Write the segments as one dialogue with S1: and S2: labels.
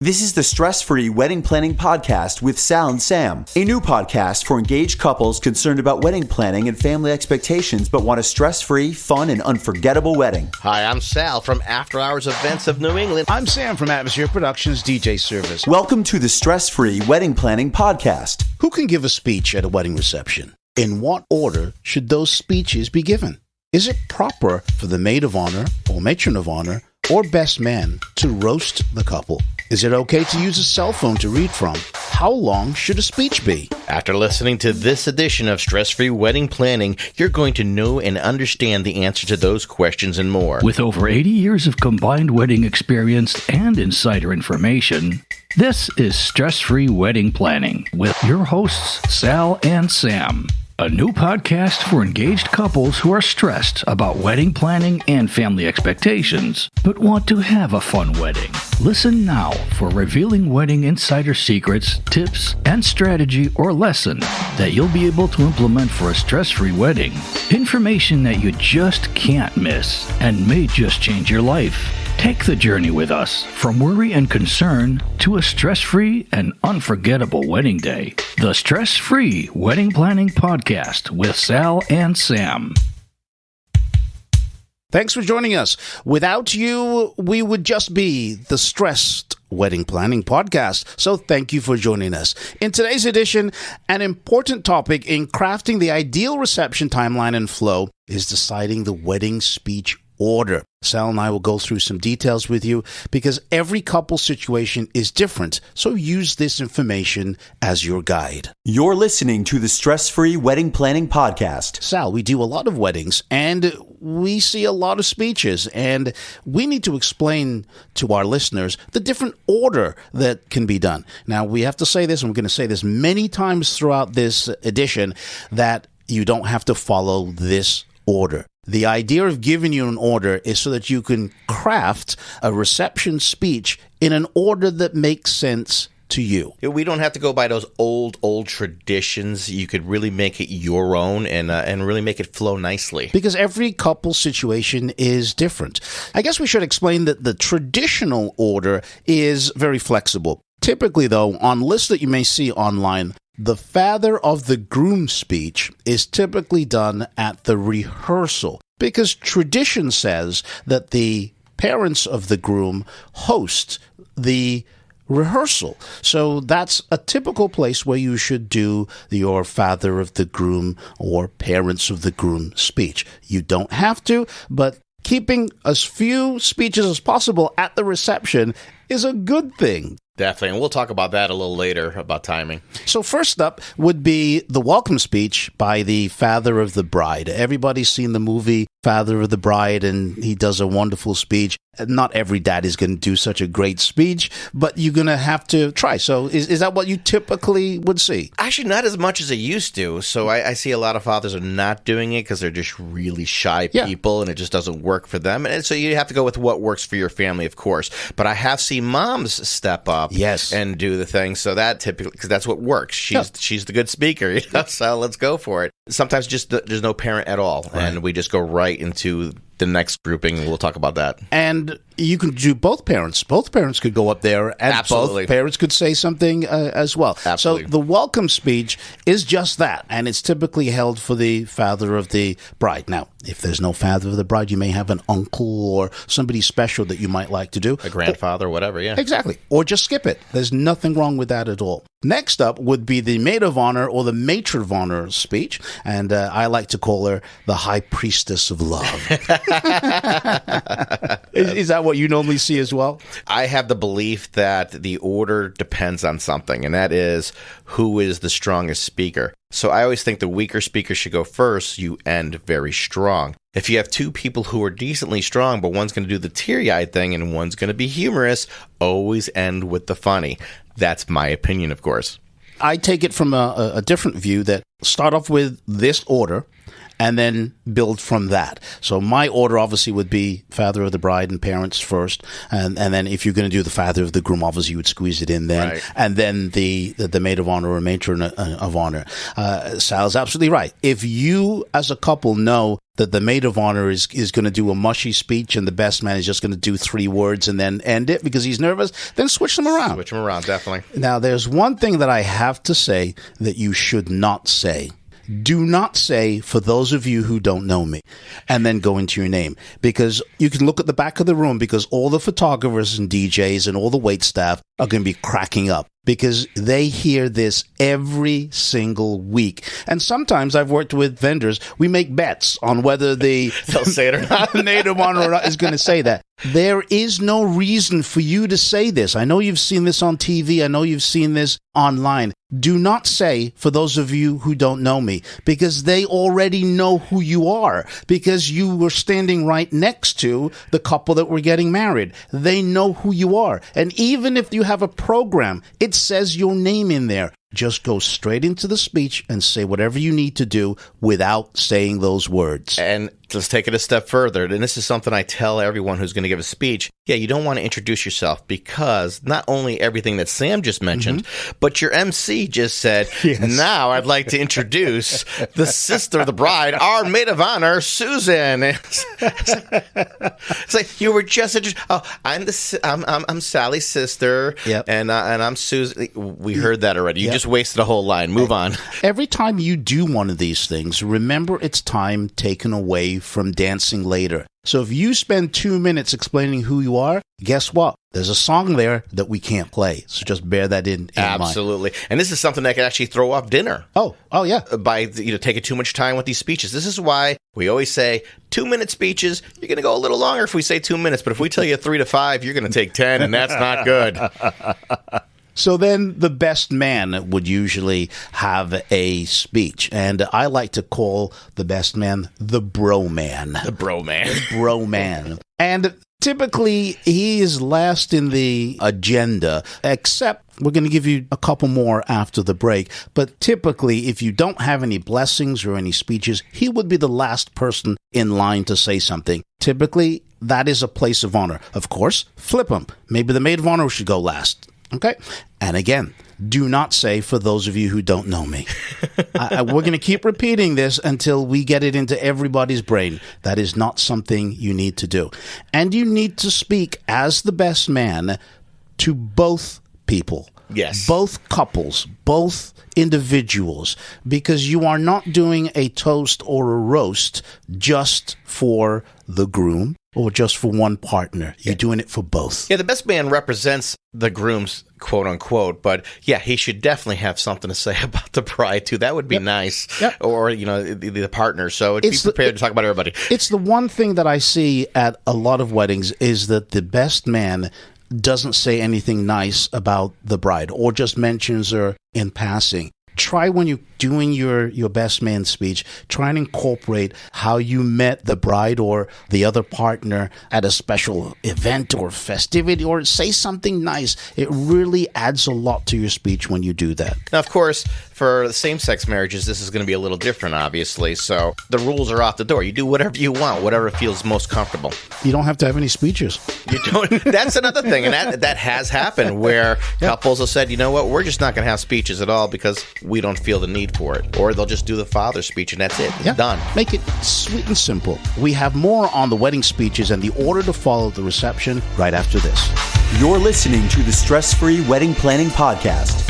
S1: This is the Stress-Free Wedding Planning Podcast with Sal and Sam, a new podcast for engaged couples concerned about wedding planning and family expectations but want a stress-free, fun, and unforgettable wedding.
S2: Hi, I'm Sal from After Hours Events of New England.
S3: I'm Sam from Atmosphere Productions DJ Service.
S1: Welcome to the Stress-Free Wedding Planning Podcast.
S3: Who can give a speech at a wedding reception? In what order should those speeches be given? Is it proper for the maid of honor or matron of honor or best man to roast the couple? Is it okay to use a cell phone to read from? How long should a speech be?
S2: After listening to this edition of Stress-Free Wedding Planning, you're going to know and understand the answer to those questions and more.
S4: With over 80 years of combined wedding experience and insider information, this is Stress-Free Wedding Planning with your hosts, Sal and Sam. A new podcast for engaged couples who are stressed about wedding planning and family expectations, but want to have a fun wedding. Listen now for revealing wedding insider secrets, tips, and strategy or lesson that you'll be able to implement for a stress-free wedding. Information that you just can't miss and may just change your life. Take the journey with us from worry and concern to a stress-free and unforgettable wedding day. The Stress-Free Wedding Planning Podcast with Sal and Sam.
S3: Thanks for joining us. Without you, we would just be the Stressed Wedding Planning Podcast. So thank you for joining us. In today's edition, an important topic in crafting the ideal reception timeline and flow is deciding the wedding speech order. Sal and I will go through some details with you because every couple situation is different, so use this information as your guide.
S1: You're listening to the Stress-Free Wedding Planning Podcast.
S3: Sal, we do a lot of weddings and we see a lot of speeches, and we need to explain to our listeners the different order that can be done. Now, we have to say this, and we're going to say this many times throughout this edition, that you don't have to follow this order. The idea of giving you an order is so that you can craft a reception speech in an order that makes sense to you.
S2: We don't have to go by those old traditions. You could really make it your own and really make it flow nicely.
S3: Because every couple situation is different. I guess we should explain that the traditional order is very flexible. Typically, though, on lists that you may see online, the father of the groom speech is typically done at the rehearsal because tradition says that the parents of the groom host the rehearsal. So that's a typical place where you should do your father of the groom or parents of the groom speech. You don't have to, but keeping as few speeches as possible at the reception is a good thing.
S2: Definitely, and we'll talk about that a little later, about timing.
S3: So first up would be the welcome speech by the father of the bride. Everybody's seen the movie Father of the Bride, and he does a wonderful speech. Not every dad is going to do such a great speech, but you're going to have to try. So is that what you typically would see?
S2: Actually, not as much as I used to. So I see a lot of fathers are not doing it because they're just really shy people, and it just doesn't work for them. And so you have to go with what works for your family, of course. But I have seen moms step up and do the thing. So that typically, because that's what works. She's the good speaker, so let's go for it. Sometimes just there's no parent at all, and we just go right into the next grouping. We'll talk about that.
S3: And you can do both parents. Both parents could go up there, and
S2: Absolutely.
S3: Both parents could say something as well.
S2: Absolutely.
S3: So the welcome speech is just that, and it's typically held for the father of the bride. Now, if there's no father of the bride, you may have an uncle or somebody special that you might like to do.
S2: A grandfather, whatever, yeah.
S3: Exactly. Or just skip it. There's nothing wrong with that at all. Next up would be the maid of honor or the matron of honor speech, and I like to call her the high priestess of love. Is that what you normally see as well?
S2: I have the belief that the order depends on something, and that is who is the strongest speaker. So I always think the weaker speaker should go first. You end very strong. If you have two people who are decently strong, but one's going to do the teary-eyed thing and one's going to be humorous, always end with the funny. That's my opinion, of course.
S3: I take it from a different view that start off with this order and then build from that. So my order obviously would be father of the bride and parents first, and then if you're going to do the father of the groom, obviously you would squeeze it in then, right. And then the maid of honor or matron of honor. Sal's absolutely right. If you as a couple know that the maid of honor is going to do a mushy speech and the best man is just going to do 3 words and then end it because he's nervous, then switch them around.
S2: Switch them around, definitely.
S3: Now, there's one thing that I have to say that you should not say. Do not say, for those of you who don't know me, and then go into your name. Because you can look at the back of the room because all the photographers and DJs and all the wait staff are going to be cracking up because they hear this every single week. And sometimes I've worked with vendors. We make bets on whether they'll
S2: say it or not.
S3: Maid of honor is going to say that. There is no reason for you to say this. I know you've seen this on TV. I know you've seen this online. Do not say, for those of you who don't know me, because they already know who you are, because you were standing right next to the couple that were getting married. They know who you are. And even if you have a program, it says your name in there. Just go straight into the speech and say whatever you need to do without saying those words.
S2: And let's take it a step further. And this is something I tell everyone who's going to give a speech. Yeah, you don't want to introduce yourself because not only everything that Sam just mentioned, but your MC just said, now I'd like to introduce the sister of the bride, our maid of honor, Susan. It's like you were just introduced. Oh, I'm Sally's sister, and I'm Susan. We heard that already. You just wasted a whole line. Move on.
S3: Every time you do one of these things, remember it's time taken away from dancing later. So if you spend 2 minutes explaining who you are, guess what? There's a song there that we can't play. So just bear that in mind.
S2: Absolutely. And this is something that can actually throw off dinner.
S3: Oh yeah.
S2: By taking too much time with these speeches. This is why we always say 2-minute speeches. You're going to go a little longer if we say 2 minutes. But if we tell you 3 to 5, you're going to take 10, and that's not good.
S3: So then the best man would usually have a speech. And I like to call the best man the bro man.
S2: The bro man.
S3: The bro man. And typically he is last in the agenda, except we're going to give you a couple more after the break. But typically, if you don't have any blessings or any speeches, he would be the last person in line to say something. Typically, that is a place of honor. Of course, flip them. Maybe the maid of honor should go last. Okay? And again, do not say, for those of you who don't know me. We're going to keep repeating this until we get it into everybody's brain. That is not something you need to do. And you need to speak as the best man to both people.
S2: Yes.
S3: Both couples, both individuals, because you are not doing a toast or a roast just for the groom or just for one partner. You're doing it for both.
S2: Yeah, the best man represents the groom's quote unquote, but yeah, he should definitely have something to say about the bride too. That would be nice. Yep. Or, the partner. So be prepared to talk about everybody.
S3: It's the one thing that I see at a lot of weddings is that the best man doesn't say anything nice about the bride or just mentions her in passing. Try when you're doing your best man speech, try and incorporate how you met the bride or the other partner at a special event or festivity, or say something nice. It really adds a lot to your speech when you do that.
S2: Now, of course, for same-sex marriages, this is going to be a little different, obviously. So the rules are out the door. You do whatever you want, whatever feels most comfortable.
S3: You don't have to have any speeches.
S2: You don't. That's another thing, and that has happened where couples have said, you know what, we're just not going to have speeches at all because we don't feel the need for it. Or they'll just do the father's speech and that's it. It's done.
S3: Make it sweet and simple. We have more on the wedding speeches and the order to follow the reception right after this.
S1: You're listening to the Stress-Free Wedding Planning Podcast.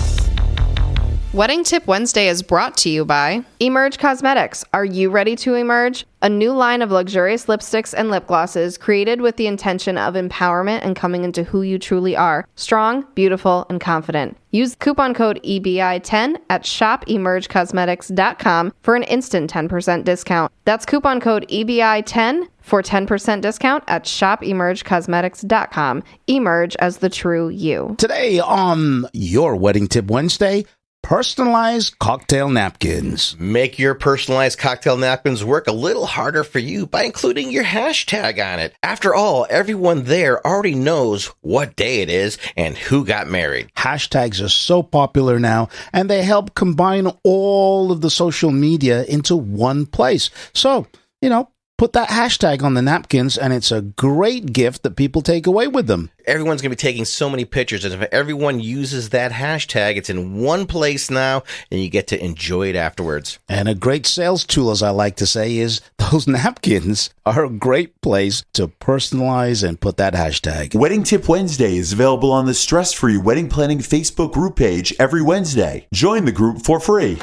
S5: Wedding Tip Wednesday is brought to you by Emerge Cosmetics. Are you ready to emerge? A new line of luxurious lipsticks and lip glosses created with the intention of empowerment and coming into who you truly are. Strong, beautiful, and confident. Use coupon code EBI10 at shopemergecosmetics.com for an instant 10% discount. That's coupon code EBI10 for 10% discount at shopemergecosmetics.com. Emerge as the true you.
S3: Today on Your Wedding Tip Wednesday, personalized cocktail napkins.
S2: Make your personalized cocktail napkins work a little harder for you by including your hashtag on it. After all, everyone there already knows what day it is and who got married.
S3: Hashtags are so popular now, and they help combine all of the social media into one place. So, put that hashtag on the napkins, and it's a great gift that people take away with them.
S2: Everyone's going to be taking so many pictures, and if everyone uses that hashtag, it's in one place now, and you get to enjoy it afterwards.
S3: And a great sales tool, as I like to say, is those napkins are a great place to personalize and put that hashtag.
S1: Wedding Tip Wednesday is available on the Stress Free Wedding Planning Facebook group page every Wednesday. Join the group for free.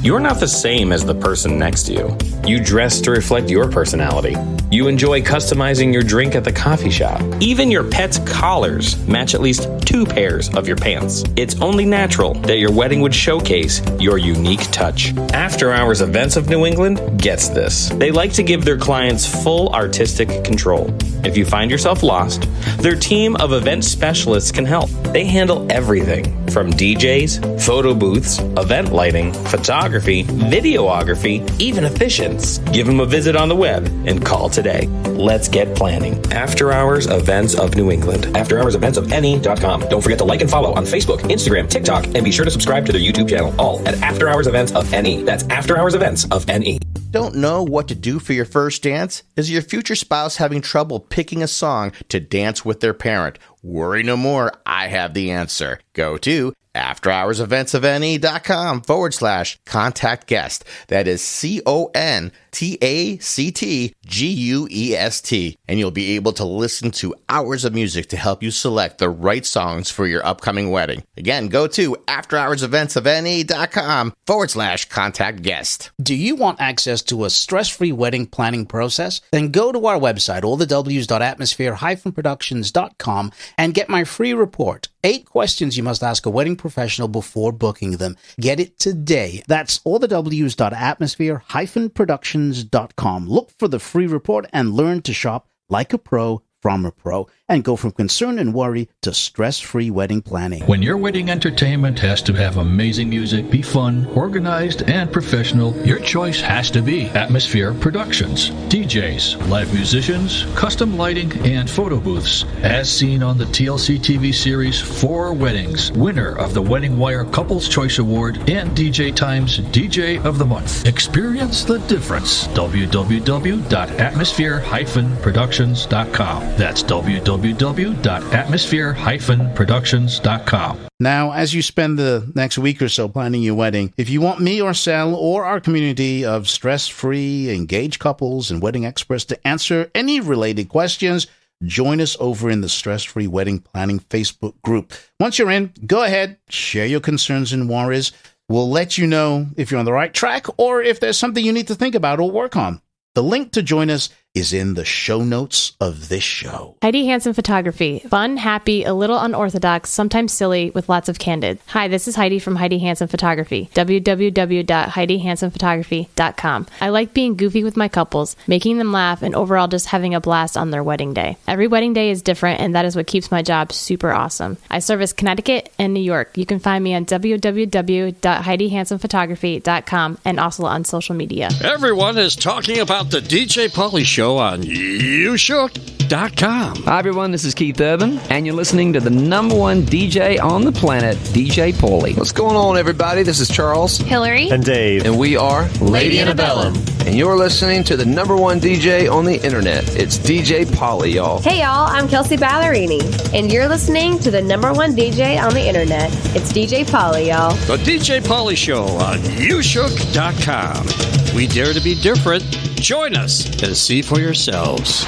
S6: You're not the same as the person next to you. You dress to reflect your personality. You enjoy customizing your drink at the coffee shop. Even your pet's collars match at least 2 pairs of your pants. It's only natural that your wedding would showcase your unique touch. After Hours Events of New England gets this. They like to give their clients full artistic control. If you find yourself lost, their team of event specialists can help. They handle everything from DJs, photo booths, event lighting, photography, videography, even officiants. Give them a visit on the web and call today. Let's get planning. After Hours Events of New England. AfterHoursEventsOfNE.com. Don't forget to like and follow on Facebook, Instagram, TikTok, and be sure to subscribe to their YouTube channel, all at After Hours Events of NE. That's After Hours Events of NE.
S2: Don't know what to do for your first dance? Is your future spouse having trouble picking a song to dance with their parent? Worry no more. I have the answer. Go to AfterHoursEventsOfNE.com/contact guest. That is CONTACTGUEST. And you'll be able to listen to hours of music to help you select the right songs for your upcoming wedding. Again, go to AfterHoursEventsOfNE.com/contact guest.
S3: Do you want access to a stress-free wedding planning process? Then go to our website, allthews.atmosphere-productions.com, and get my free report. 8 questions you must ask a wedding professional before booking them. Get it today. That's allthews.atmosphere-productions.com. Look for the free report and learn to shop like a pro from a pro, and go from concern and worry to stress-free wedding planning.
S4: When your wedding entertainment has to have amazing music, be fun, organized, and professional, your choice has to be Atmosphere Productions. DJs, live musicians, custom lighting, and photo booths. As seen on the TLC TV series 4 Weddings, winner of the Wedding Wire Couples Choice Award and DJ Times DJ of the Month. Experience the difference. www.atmosphere-productions.com. That's www.atmosphere-productions.com.
S3: Now, as you spend the next week or so planning your wedding, if you want me or Sal or our community of stress-free, engaged couples and wedding experts to answer any related questions, join us over in the Stress-Free Wedding Planning Facebook group. Once you're in, go ahead, share your concerns and worries. We'll let you know if you're on the right track or if there's something you need to think about or work on. The link to join us is in the show notes of this show.
S7: Heidi Hansen Photography. Fun, happy, a little unorthodox, sometimes silly, with lots of candid. Hi, this is Heidi from Heidi Hansen Photography. www.HeidiHansenPhotography.com. I like being goofy with my couples, making them laugh, and overall just having a blast on their wedding day. Every wedding day is different, and that is what keeps my job super awesome. I service Connecticut and New York. You can find me on www.HeidiHansenPhotography.com and also on social media.
S8: Everyone is talking about the DJ Pauly Show on YouShook.com.
S9: Hi, everyone. This is Keith Urban, and you're listening to the number one DJ on the planet, DJ Pauly.
S10: What's going on, everybody? This is Charles,
S11: Hillary,
S12: and Dave,
S10: and we are
S11: Lady Antebellum.
S10: And you're listening to the number one DJ on the internet. It's DJ Pauly, y'all.
S11: Hey, y'all. I'm Kelsey Ballerini, and you're listening to the number one DJ on the internet. It's DJ Pauly, y'all.
S8: The DJ Pauly Show on YouShook.com. We dare to be different. Join us and see for yourselves.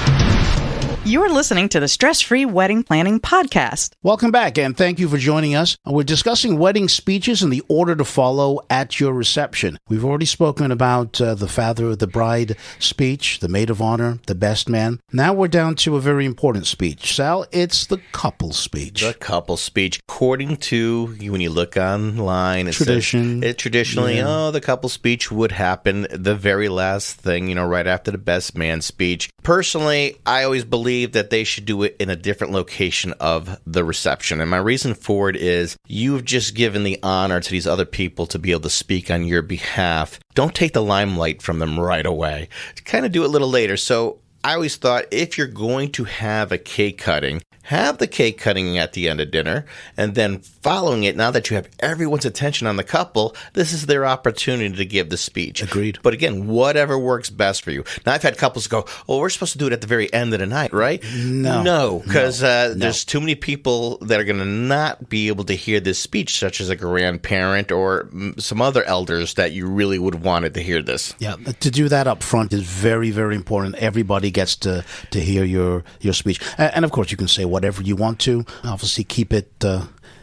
S13: You're listening to the Stress-Free Wedding Planning Podcast.
S3: Welcome back, and thank you for joining us. We're discussing wedding speeches and the order to follow at your reception. We've already spoken about the father of the bride speech, the maid of honor, the best man. Now we're down to a very important speech. Sal, it's the couple speech.
S2: The couple speech. According to, when you look online, traditionally, the couple speech would happen the very last thing, right after the best man speech. Personally, I always believe that they should do it in a different location of the reception. And my reason for it is you've just given the honor to these other people to be able to speak on your behalf. Don't take the limelight from them right away. Kind of do it a little later. So I always thought if you're going to have a cake cutting, have the cake cutting at the end of dinner, and then following it, now that you have everyone's attention on the couple, this is their opportunity to give the speech.
S3: Agreed.
S2: But again, whatever works best for you. Now, I've had couples go, oh, we're supposed to do it at the very end of the night, right? No, because there's too many people that are going to not be able to hear this speech, such as a grandparent or some other elders that you really would wanted to hear this.
S3: Yeah, to do that up front is very, very important. Everybody gets to hear your speech. And of course, you can say whatever you want to. Obviously, keep it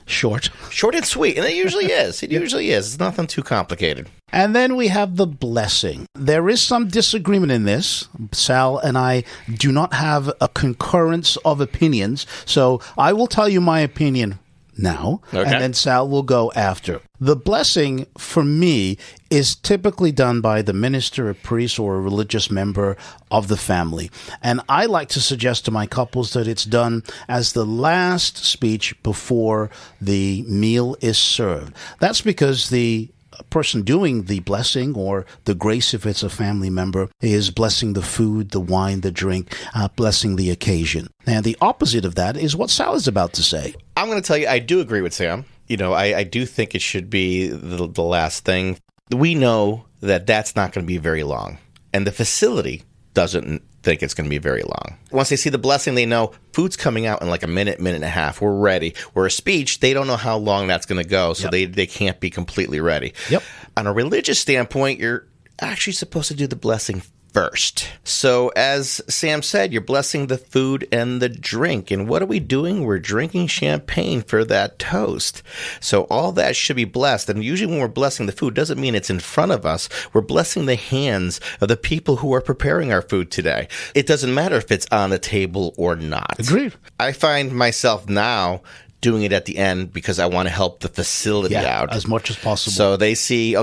S3: short.
S2: Short and sweet. And it usually is. It usually is. It's nothing too complicated.
S3: And then we have the blessing. There is some disagreement in this. Sal and I do not have a concurrence of opinions. So I will tell you my opinion now, and then Sal will go after. The blessing, for me, is typically done by the minister, a priest, or a religious member of the family. And I like to suggest to my couples that it's done as the last speech before the meal is served. That's because the person doing the blessing or the grace, if it's a family member, is blessing the food, the wine, the drink, blessing the occasion. And the opposite of that is what Sal is about to say.
S2: I'm going to tell you, I do agree with Sam. You know, I do think it should be the last thing. We know that that's not going to be very long. And the facility doesn't think it's going to be very long. Once they see the blessing, they know food's coming out in like a minute and a half. We're ready. Where a speech, they don't know how long that's going to go, so they can't be completely ready.
S3: Yep.
S2: On a religious standpoint, you're actually supposed to do the blessing first. So as Sam said, you're blessing the food and the drink. And what are we doing? We're drinking champagne for that toast. So all that should be blessed. And usually when we're blessing the food, doesn't mean it's in front of us. We're blessing the hands of the people who are preparing our food today. It doesn't matter if it's on the table or not.
S3: Agreed.
S2: I find myself now doing it at the end because I want to help the facility out
S3: as much as possible.
S2: So they see,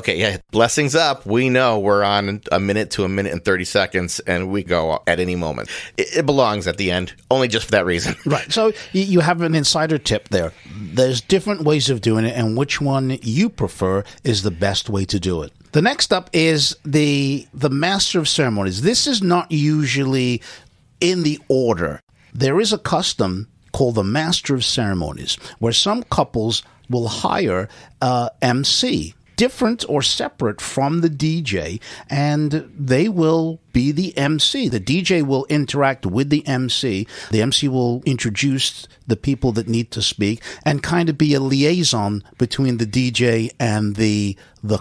S2: blessings up. We know we're on a minute to a minute and 30 seconds, and we go at any moment. It belongs at the end, only just for that reason.
S3: Right. So you have an insider tip there. There's different ways of doing it, and which one you prefer is the best way to do it. The next up is the master of ceremonies. This is not usually in the order. There is a custom called the Master of Ceremonies, where some couples will hire a MC, different or separate from the DJ, and they will be the MC. The DJ will interact with the MC. The MC will introduce the people that need to speak and kind of be a liaison between the DJ and the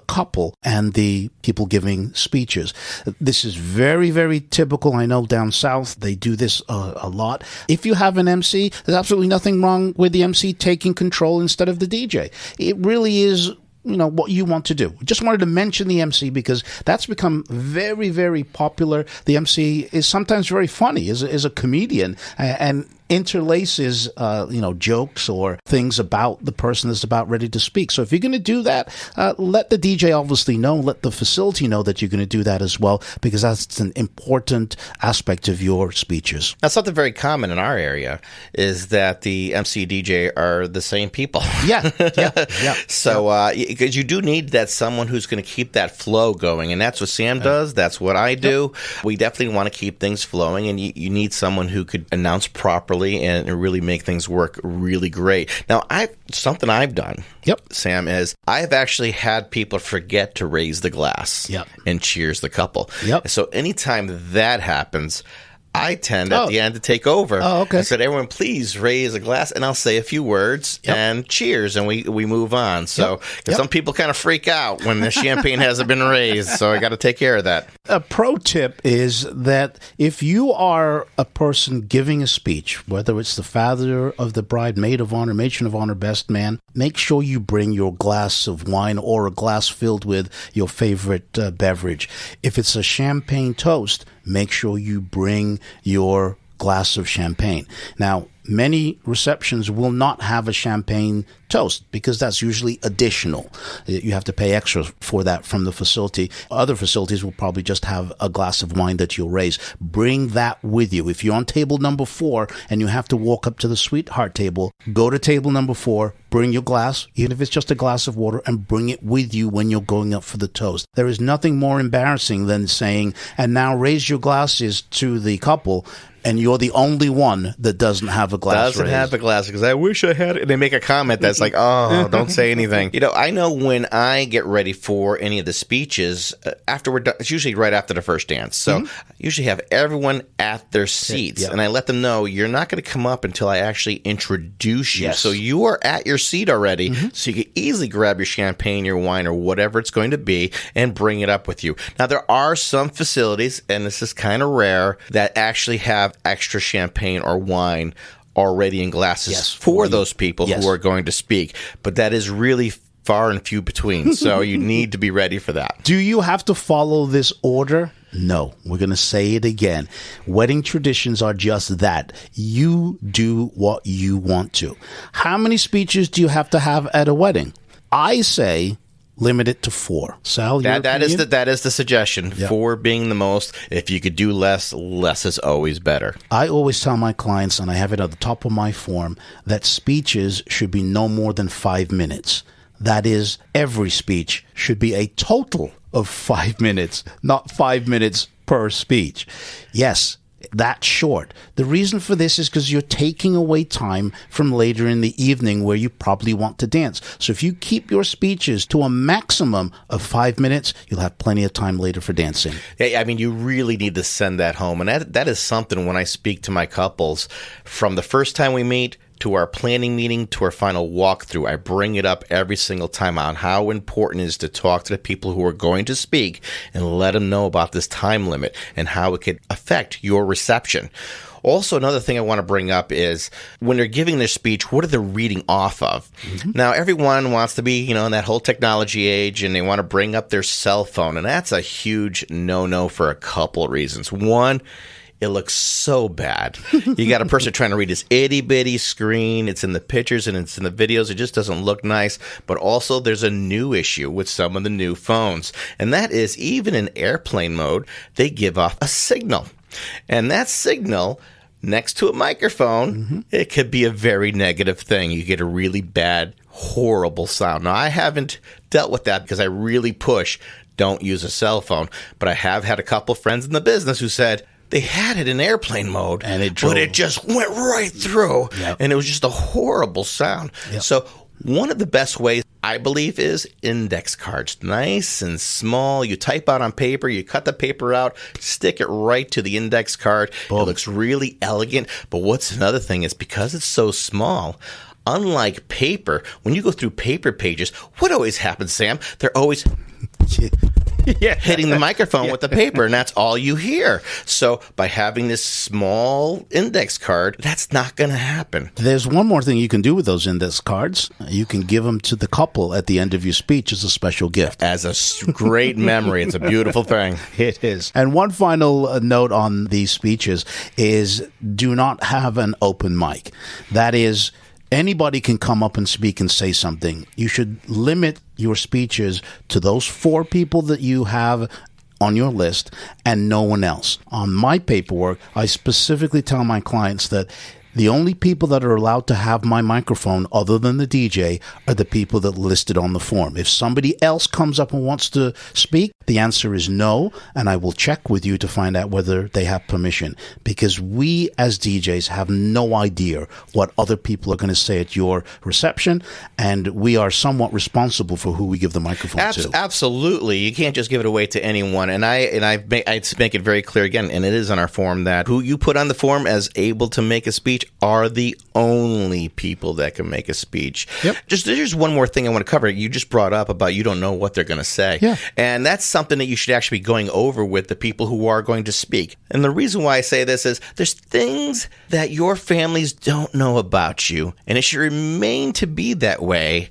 S3: couple and the people giving speeches. This is very, very typical. I know down south they do this a lot. If you have an MC, there's absolutely nothing wrong with the MC taking control instead of the DJ. It really is what you want to do. Just wanted to mention the MC because that's become very, very popular. The MC is sometimes very funny, is a comedian, and interlaces, jokes or things about the person that's about ready to speak. So if you're going to do that, let the DJ obviously know, let the facility know that you're going to do that as well, because that's an important aspect of your speeches.
S2: Now, something very common in our area is that the MC DJ are the same people.
S3: Yeah.
S2: So, because you do need that someone who's going to keep that flow going, and that's what Sam does. That's what I do. Yep. We definitely want to keep things flowing, and you need someone who could announce properly and really make things work really great. Now, something I've done, Sam, is I've actually had people forget to raise the glass and cheers the couple. So anytime that happens, I tend at the end to take over. I said, everyone, please raise a glass, and I'll say a few words and cheers, and we move on. So, because some people kind of freak out when the champagne hasn't been raised, so I got to take care of that.
S3: A pro tip is that if you are a person giving a speech, whether it's the father of the bride, maid of honor, matron of honor, best man, make sure you bring your glass of wine or a glass filled with your favorite beverage. If it's a champagne toast, make sure you bring your glass of champagne. Now, many receptions will not have a champagne toast because that's usually additional. You have to pay extra for that from the facility. Other facilities will probably just have a glass of wine that you'll raise. Bring that with you. If you're on table number 4 and you have to walk up to the sweetheart table, go to table number 4, bring your glass, even if it's just a glass of water, and bring it with you when you're going up for the toast. There is nothing more embarrassing than saying, and now raise your glasses to the couple, And you're the only one that doesn't have a glass
S2: Doesn't
S3: raised.
S2: have a glass because I wish I had it. And they make a comment that's like, oh, don't say anything. I know when I get ready for any of the speeches, after we're done, it's usually right after the first dance. So I usually have everyone at their seats. And I let them know, you're not going to come up until I actually introduce you.
S3: Yes.
S2: So you are at your seat already. So you can easily grab your champagne, your wine, or whatever it's going to be and bring it up with you. Now, there are some facilities, and this is kind of rare, that actually have extra champagne or wine already in glasses for those people who are going to speak. But that is really far and few between. So you need to be ready for that.
S3: Do you have to follow this order? No. We're going to say it again. Wedding traditions are just that. You do what you want to. How many speeches do you have to have at a wedding? I say limit it to 4. Sal,
S2: that is the suggestion. 4 being the most. If you could do less is always better.
S3: I always tell my clients, and I have it at the top of my form, that speeches should be no more than 5 minutes. That is, every speech should be a total of 5 minutes, not 5 minutes per speech. Yes, that short. The reason for this is because you're taking away time from later in the evening where you probably want to dance. So if you keep your speeches to a maximum of 5 minutes, you'll have plenty of time later for dancing.
S2: Yeah, I mean, you really need to send that home. And that is something when I speak to my couples, from the first time we meet to our planning meeting to our final walkthrough, I bring it up every single time on how important it is to talk to the people who are going to speak and let them know about this time limit and how it could affect your reception. Also, another thing I want to bring up is when they're giving their speech, what are they reading off of? Now, everyone wants to be, in that whole technology age, and they want to bring up their cell phone, and that's a huge no-no for a couple of reasons. One, it looks so bad. You got a person trying to read this itty-bitty screen. It's in the pictures and it's in the videos. It just doesn't look nice. But also, there's a new issue with some of the new phones. And that is, even in airplane mode, they give off a signal. And that signal, next to a microphone, it could be a very negative thing. You get a really bad, horrible sound. Now, I haven't dealt with that because I really push, don't use a cell phone. But I have had a couple friends in the business who said, they had it in airplane mode, but it just went right through, and it was just a horrible sound. So one of the best ways, I believe, is index cards. Nice and small. You type out on paper, you cut the paper out, stick it right to the index card. Boom. It looks really elegant. But what's another thing is because it's so small, unlike paper, when you go through paper pages, what always happens, Sam? They're always hitting the microphone with the paper, and that's all you hear. So by having this small index card, that's not going to happen.
S3: There's one more thing you can do with those index cards. You can give them to the couple at the end of your speech as a special gift.
S2: As a great memory. It's a beautiful thing.
S3: It is. And one final note on these speeches is do not have an open mic. That is, anybody can come up and speak and say something. You should limit your speeches to those 4 people that you have on your list and no one else. On my paperwork, I specifically tell my clients that the only people that are allowed to have my microphone other than the DJ are the people that listed on the form. If somebody else comes up and wants to speak, the answer is no, and I will check with you to find out whether they have permission. Because we as DJs have no idea what other people are going to say at your reception, and we are somewhat responsible for who we give the microphone to.
S2: Absolutely. You can't just give it away to anyone. And I make it very clear again, and it is on our form, that who you put on the form as able to make a speech are the only people that can make a speech. There's one more thing I want to cover. You just brought up about you don't know what they're going to say. And that's something that you should actually be going over with the people who are going to speak. And the reason why I say this is there's things that your families don't know about you, and it should remain to be that way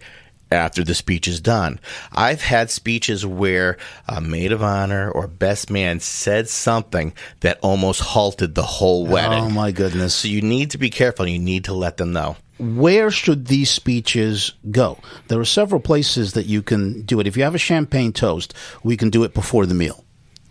S2: after the speech is done. I've had speeches where a maid of honor or best man said something that almost halted the whole wedding.
S3: Oh, my goodness.
S2: So you need to be careful. You need to let them know.
S3: Where should these speeches go? There are several places that you can do it. If you have a champagne toast, we can do it before the meal.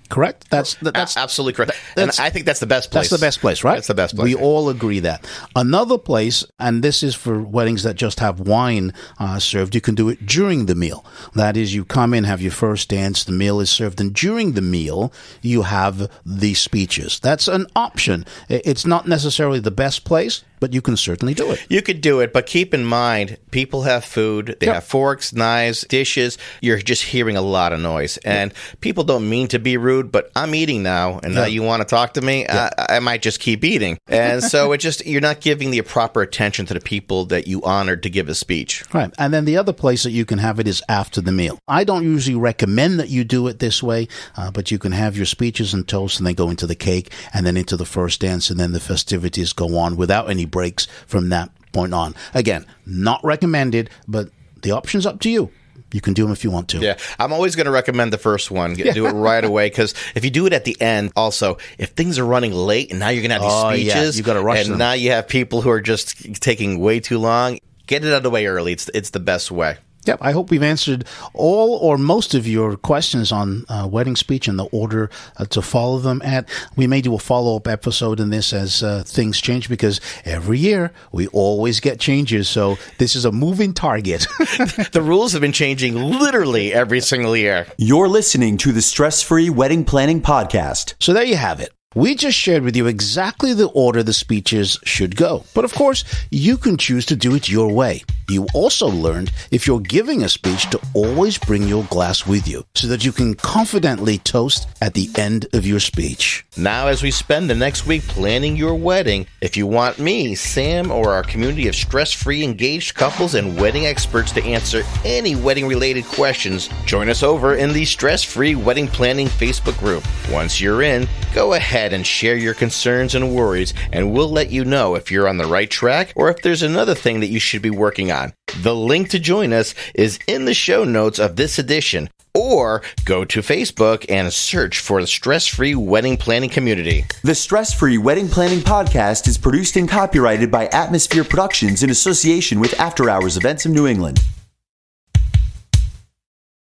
S3: Correct? That's
S2: absolutely correct. And I think that's the best place.
S3: That's the best place, right?
S2: That's the best place.
S3: We all agree that. Another place, and this is for weddings that just have wine served, you can do it during the meal. That is, you come in, have your first dance, the meal is served, and during the meal, you have the speeches. That's an option. It's not necessarily the best place, but you can certainly do it.
S2: You could do it, but keep in mind, people have food. They have forks, knives, dishes. You're just hearing a lot of noise. And people don't mean to be rude, but I'm eating now, and now you want to talk to me? I might just keep eating. And so you're not giving the proper attention to the people that you honored to give a speech.
S3: Right. And then the other place that you can have it is after the meal. I don't usually recommend that you do it this way, but you can have your speeches and toasts and then go into the cake and then into the first dance, and then the festivities go on without any breaks from that point on. Again, not recommended, but the option's up to you. You can do them if you want to.
S2: Yeah, I'm always going to recommend the first one. Do it right away, because if you do it at the end, also, if things are running late and now you're going to have these speeches,
S3: you got to rush
S2: and
S3: them.
S2: now you have people who are just taking way too long, get it out of the way early. It's the best way.
S3: Yep, I hope we've answered all or most of your questions on wedding speech and the order to follow them at. We may do a follow-up episode in this as things change, because every year we always get changes. So this is a moving target.
S2: The rules have been changing literally every single year.
S1: You're listening to the Stress-Free Wedding Planning Podcast.
S3: So there you have it. We just shared with you exactly the order the speeches should go. But of course, you can choose to do it your way. You also learned, if you're giving a speech, to always bring your glass with you so that you can confidently toast at the end of your speech.
S2: Now, as we spend the next week planning your wedding, if you want me, Sam, or our community of stress-free engaged couples and wedding experts to answer any wedding-related questions, join us over in the Stress-Free Wedding Planning Facebook group. Once you're in, go ahead and share your concerns and worries, and we'll let you know if you're on the right track or if there's another thing that you should be working on. The link to join us is in the show notes of this edition, or go to Facebook and search for the Stress-Free Wedding Planning Community.
S1: The Stress-Free Wedding Planning Podcast is produced and copyrighted by Atmosphere Productions in association with After Hours Events of New England.